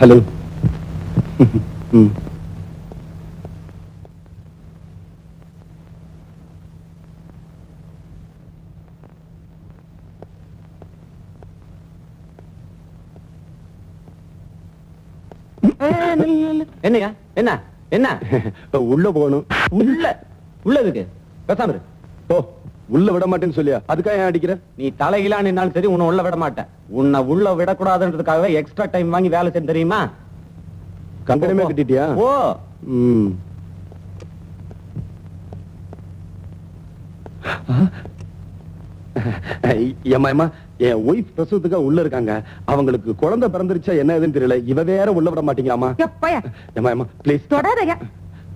Hello. என்னையா என்ன என்ன உள்ள போகணும். உள்ளதுக்கு பேசாம இரு. ஓ, உள்ள விட மாட்டேன்னு சொல்லியா? அதுக்காக ஏன் அடிக்கிற? நீ தலையிலா நின்னாலும் சரி உன்னை உள்ள விட மாட்டேன். உன்னை உள்ள விடக்கூடாதுன்றதுக்காகவே எக்ஸ்ட்ரா டைம் வாங்கி வேலை செய்ய தெரியுமா? கங்கணமே கட்டிட்டியா? ஓ ஏமா என் ஒய்ஃப் பிரசவத்துக்காக உள்ள இருக்காங்க. அவங்களுக்கு குழந்தை பிறந்துருச்சா என்ன ஏதுன்னு தெரியல. இவ வேற உள்ள விட மாட்டீங்களாமா? ஏமா ப்ளீஸ் தொடாதயா.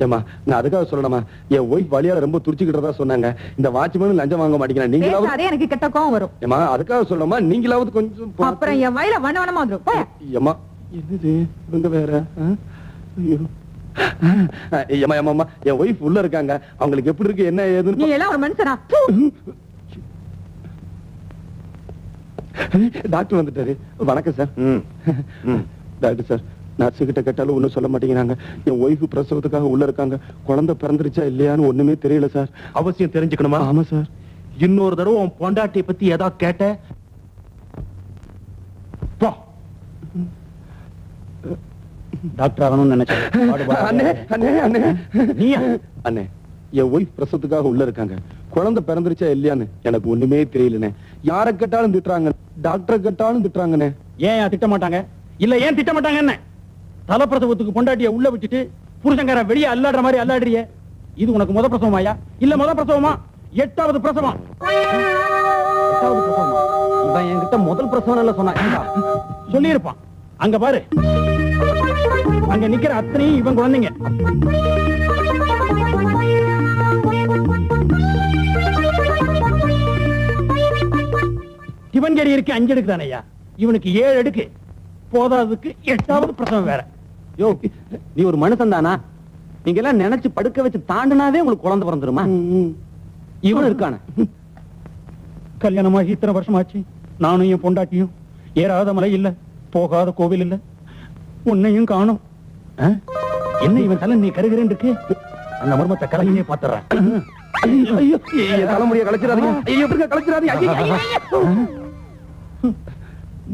ஏமா நான் அதுக்காக சொல்லணுமா? என் ஒய்ஃப் வழியால ரொம்ப துடிச்சுக்கிட்டதா சொன்னாங்க. இந்த வாட்ச்மேன் லஞ்சம் வாங்க மாட்டீங்களா? நீங்களாவது எனக்கு கிட்ட கோவம் வரும். ஏமா அதுக்காக சொல்லணுமா? நீங்களாவது கொஞ்சம் அப்புறம் என் வயல வண்ணவனமா வந்துரும். போயா. ஏமா என்னது இவங்க வேற? ஐயோ ஏமா ஏமா என் ஒய்ஃப் உள்ள இருக்காங்க. அவங்களுக்கு எப்படி இருக்கு என்ன ஏதுன்னு நீ எல்லாம் ஒரு மனுஷனா? டாக்டர் வந்துட்டாரு. வணக்கம் சார். டாக்டர் சார், நர்ஸ் கிட்ட கேட்டாலும் ஒண்ணும் சொல்ல மாட்டேங்கிறாங்க. என் ஒய்ஃப் பிரசவத்துக்காக உள்ள இருக்காங்க. குழந்தை பிறந்துருச்சா இல்லையான்னு ஒண்ணுமே தெரியல சார். அவசியம் தெரிஞ்சுக்கணுமா? ஆமா சார். இன்னொரு தடவை உன் பொண்டாட்டியை பத்தி ஏதாவது கேட்ட போ. டாக்டர் ஆகணும்னு அண்ணே, என் ஒய்ஃப் பிரசவத்துக்காக உள்ள இருக்காங்க. குழந்தை பிறந்துருச்சா இல்லையான்னு எனக்கு ஒண்ணுமே தெரியலண்ணே. யார கேட்டாலும் திட்டுறாங்க, டாக்டர் கேட்டாலும் திட்டுறாங்கண்ணே. ஏன் திட்ட மாட்டாங்க? இல்ல ஏன் திட்ட மாட்டாங்க? என்ன தலப்பிரசவத்துக்கு பொண்டாட்டிய உள்ள விட்டுட்டு புருஷங்கார வெளியே அல்லாடுற மாதிரி அல்லாடுறிய? இது உனக்கு முத பிரசவமாயா இல்ல முத பிரசவமா? 8வது பிரசவம். இவன் என்கிட்ட முதல் பிரசவம் சொன்னா சொல்லி இருப்பான். அங்க பாரு, அங்க நிக்கிற அத்தனையும் இவன் குழந்தைங்க. சிவன்கேரி இருக்கு 5 அடுக்கு தானையா, இவனுக்கு 7 அடுக்கு. போதாதுக்கு 8வது பிரசவம் வேற. யோ, நீ ஒரு மனுஷன் தானா? நீங்க எல்லாம் நினைச்சு படுக்க வச்சு தாண்டினாவே உங்களுக்கு குழந்தை பிறந்துருமா? இவன் இருக்கான கல்யாணமாகி இத்தனை வருஷம் ஆச்சு. நானும் என் பொண்டாட்டியும் ஏறாத மலை இல்ல, போகாத கோவில் இல்ல, உன்னையும் காணும். என்ன இவன் தலை நீ கருகிறேன் இருக்கு? அந்த மர்மத்தை கலையிலே பாத்துறேன். தலைமுடிய கலைச்சிடாதீங்க, கலைச்சிடாதீங்க.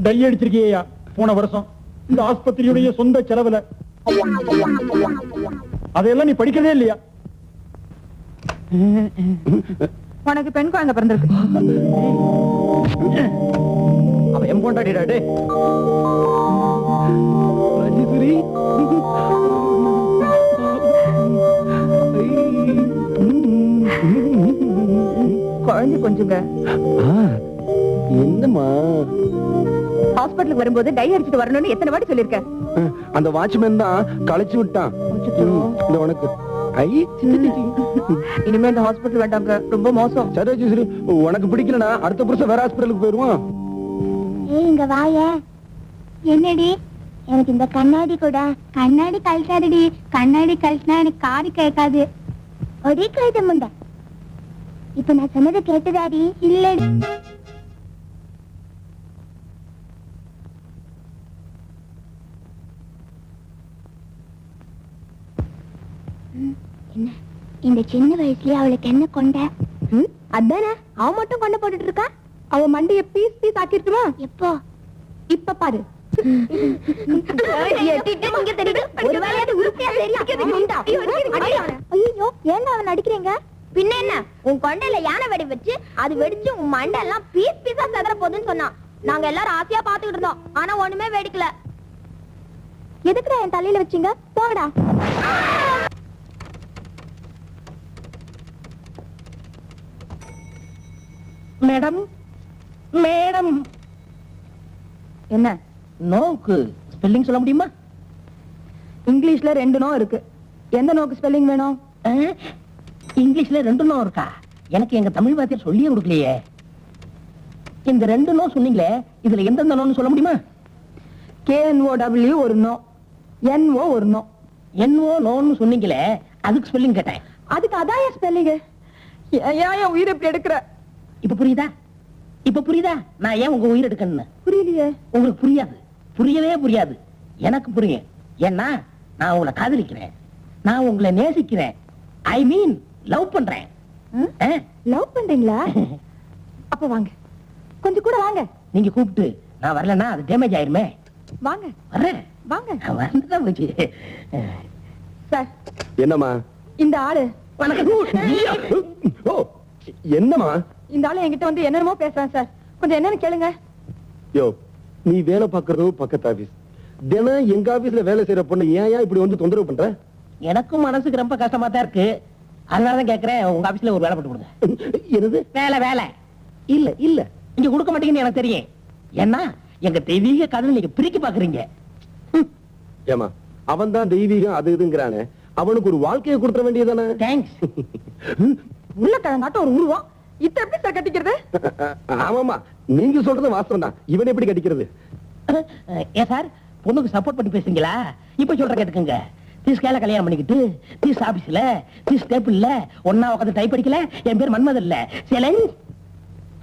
டை அடிச்சிருக்கியா போன வருஷம் இந்த ஆஸ்பத்திரியுடைய சொந்த செலவுல? அதையெல்லாம் நீ படிக்கவே இல்லையா? உனக்கு பெண் குழந்தை பிறந்திருக்கு. அவ எம் பொண்டாட்டிடாடே. ராஜேஸ்வரி, குழந்தை கொஞ்சங்க. என்னம்மா ஹாஸ்பிட்டலுக்கு வரும்போது டை அடிச்சிட்டு வரணும்னு எத்தனை வாட்டி சொல்லிருக்கேன். அந்த வாட்ச்மேன் தான் களைச்சு விட்டான். இந்த உனக்கு இனிமே இந்த ஹாஸ்பிட்டல் வேண்டாங்க, ரொம்ப மோசம். சரி சரி, உனக்கு பிடிக்கலனா அடுத்த புருஷன் வேற ஹாஸ்பிட்டலுக்கு போயிருவான். இங்க வாய. என்னடி எனக்கு இந்த கண்ணாடி கூட? கண்ணாடி கழட்டாதடி, கண்ணாடி கழட்டினா எனக்கு காது கேட்காது. ஒரே கழுத முண்ட. இப்ப நான் சொன்னது கேட்டதாடி? இல்ல. என்ன இந்த சின்ன வயசுலயே அவளுக்கு என்ன கொண்ட? அதானே அவ மட்டும் கொண்டு போட்டுட்டு இருக்கா. அவ மண்டிய பீஸ் பீஸ் ஆக்கிருக்குமா? எப்போ? இப்ப பாரு. ஐயோ, ஏங்க அவன் அடிக்கிறீங்க? பின்ன என்ன, உன் கொண்டையில யானை வெடி வச்சு அது வெடிச்சு உன் மண்டை எல்லாம் பீஸ் பீஸா செதற போகுதுன்னு சொன்னான். நாங்க எல்லாரும் ஆசையா பாத்துக்கிட்டு இருந்தோம், ஆனா ஒண்ணுமே வெடிக்கல. எதுக்குடா என் தலையில வச்சீங்க? போங்கடா. மேடம், மேடம், என்ன நோக்கு ஸ்பெல்லிங் சொல்ல முடியுமா? இங்கிலீஷ்ல 2 நோ இருக்கு. எந்த நோக்கு ஸ்பெல்லிங் வேணும்? இங்கிலீஷ்ல 2 நோ இருக்கா? எனக்கு எங்க தமிழ் வாத்தியார் சொல்லியே கொடுக்கலையே. இந்த 2 நோ சொன்னீங்களே, இதுல எந்தெந்த நோன்னு சொல்ல முடியுமா? KNOW ஒரு நோ, NO ஒரு நோ. NO நோன்னு சொன்னீங்களே, அதுக்கு ஸ்பெல்லிங் கேட்டேன். அதுக்கு அதான் ஸ்பெல்லிங். ஏன் உயிர் எப்படி எடுக்கிற? இப்ப புரியுதா? இப்ப புரியுதா நான் ஏன் உங்க உயிர் எடுக்கணும்னு? புரியலையே. உங்களுக்கு புரியாது, புரியவே புரியாது. எனக்கு புரியும். ஏன்னா நான் உங்களை காதலிக்கிறேன், நான் உங்களை நேசிக்கிறேன், ஐ மீன் லவ் பண்றேன். லவ் பண்றீங்களா? அப்ப வாங்க, கொஞ்சம் கூட வாங்க. நீங்க கூப்பிட்டு நான் வரலன்னா அது டேமேஜ் ஆயிருமே. வாங்க வர்றேன், வாங்க. நான் வந்துதான் போச்சு. சார், என்னம்மா? இந்த ஆளு ஓ, என்னம்மா? இந்த ஆளு என்கிட்ட வந்து என்னென்னமோ பேசுறான் சார். கொஞ்சம் என்னன்னு கேளுங்க. யோ, நீ வேலை பாக்குறது பக்கத்து ஆபீஸ். தினம் எங்க ஆபீஸ்ல வேலை செய்யற பொண்ணு ஏன் இப்படி வந்து தொந்தரவு பண்ற? எனக்கும் மனசுக்கு ரொம்ப கஷ்டமா தான் இருக்கு. அதனாலதான் கேக்குறேன், உங்க ஆபீஸ்ல ஒரு வேலை போட்டு கொடுங்க. என்னது வேலை வேலை இல்ல இல்ல இங்க கொடுக்க மாட்டீங்கன்னு எனக்கு தெரியும். ஏன்னா எங்க தெய்வீக காதல் நீங்க பிரிக்க பாக்குறீங்க. ஏமா, அவன் தான் தெய்வீகம் அது இதுங்கிறானே, அவனுக்கு ஒரு வாழ்க்கையை கொடுத்துட வேண்டியதானே? தேங்க்ஸ். உள்ள கிழங்காட்டம் ஒரு உருவம். இத்த எப்படி சார் கட்டிக்கிறது? ஆமாமா, நீங்க சொல்றது வாஸ்தவம் தான். இவன் எப்படி கடிக்கிறது? ஏ சார், பொண்ணுக்கு சப்போர்ட் பண்ணி பேசுறீங்களா? இப்ப சொல்ற கேட்டுக்கங்க. திஸ் கேல கல்யாணம் பண்ணிக்கிட்டு திஸ் ஆபீஸ்ல திஸ் டேபிள்ல ஒன்னா உட்காந்து டைப் அடிக்கல. என் பேர் மன்மதன் இல்ல, சேலஞ்ச்.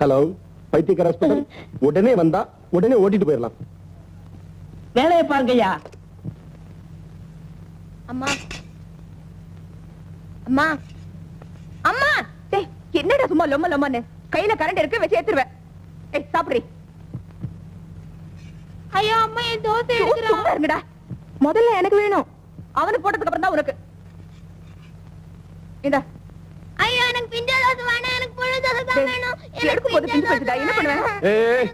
ஹலோ, பைத்தியக்கார ஹாஸ்பிடல். உடனே வந்தா உடனே ஓட்டிட்டு போயிடலாம். வேலையை பாருங்கய்யா. அம்மா அம்மா அம்மா, டேய், என்னடா சும்மா லொம்ம லொம்மன்னு? கையில கரண்ட் இருக்கு, வச்சு ஏத்துருவேன். ஏய், சாப்பிடுறி. ஐயோ அம்மா, என் தோசை சும்மா எடுத்துறா. இருங்கடா. முதல்ல எனக்கு வேணும், அவனுக்கு போட்டதுக்கு அப்புறம் தான் உனக்கு. இந்த ஐயோ, எனக்கு பிஞ்ச தோசை வேணும், எனக்கு முழு தோசை தான் வேணும். எனக்கு எடுக்கும் போது பிஞ்சு போச்சுடா, என்ன பண்ணுவேன்? ஏய்,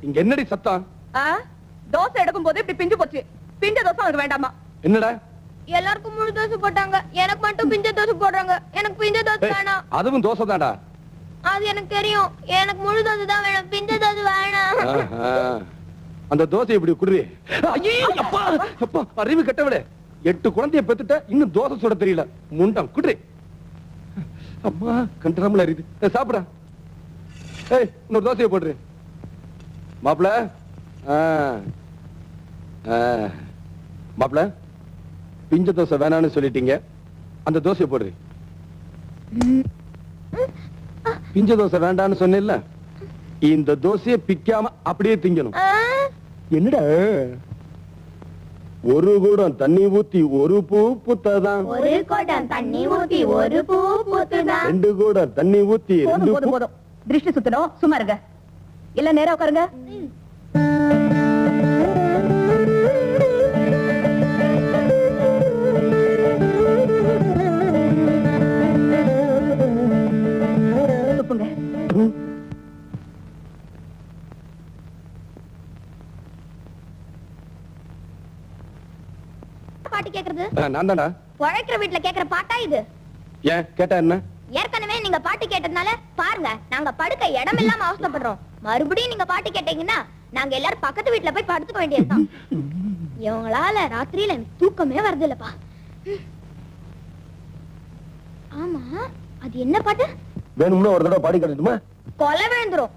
இங்க என்னடி சத்தம்? ஆ, தோசை எடுக்கும் போது இப்படி பிஞ்சு போச்சு. பிஞ்ச தோசை அவனுக்கு வேண்டாமா? என்னடா? எல்லாருக்கும் முழு தோசை போட்டாங்க, எனக்கு மட்டும் பிஞ்ச தோசை போடுறாங்க. எனக்கு பிஞ்ச தோசை வேணாம். அதுவும் தோசை தான்டா. அது எனக்கு தெரியும், எனக்கு முழு தோசை தான் வேணும், பிஞ்ச தோசை வேணாம். அந்த தோசை இப்படி குடுறி. ஐயோ, அப்பா அப்பா, அறிவு கட்டவிட. 8 குழந்தைய பெத்துட்ட, இன்னும் தோசை சுட தெரியல. முண்டம் குடுறி. அம்மா, கண்டராமல அறியுது. சாப்பிடா. ஏய், இன்னொரு தோசையை போடுறி. மாப்பிள, மாப்பிள, பிஞ்ச தோசை வேணான்னு சொல்லிட்டீங்க, அந்த தோசையை போடுறி. பிஞ்ச தோசை வேண்டான்னு சொன்னில்ல, இந்த தோசையை பிக்காம அப்படியே திங்கணும். என்னடா? ஒரு குடம் தண்ணி ஊத்தி ஒரு பூ பூத்ததான், ஒரு குடம் தண்ணி ஊத்தி ஒரு பூ பூத்துதான். 2 குடம் தண்ணி ஊத்தி போதும் 2 போதும் போதும். திருஷ்டி சுத்தணும், சும்மா இருங்க. இல்ல நேரா உட்காருங்க. துப்புங்க. பாட்டு கேக்குறது நான் தான்டா. உழைக்கிற வீட்டுல கேக்குற பாட்டா இது? ஏன் கேட்டா என்ன? ஏற்கனவே நீங்க பாட்டு கேட்டதுனால பாருங்க, நாங்க படுக்க இடம் இல்லாம அவசரப்படுறோம். மறுபடியும் நீங்க பாட்டு கேட்டீங்கன்னா நாங்க எல்லாரும் பக்கத்து வீட்டுல போய் படுத்துக்க வேண்டியதுதான். இவங்களால ராத்திரியில எனக்கு தூக்கமே வருது இல்லப்பா. ஆமா, அது என்ன பாட்டு? வேணும்னா ஒரு தடவை பாடி காட்டட்டுமா? கொலை விழுந்துரும்.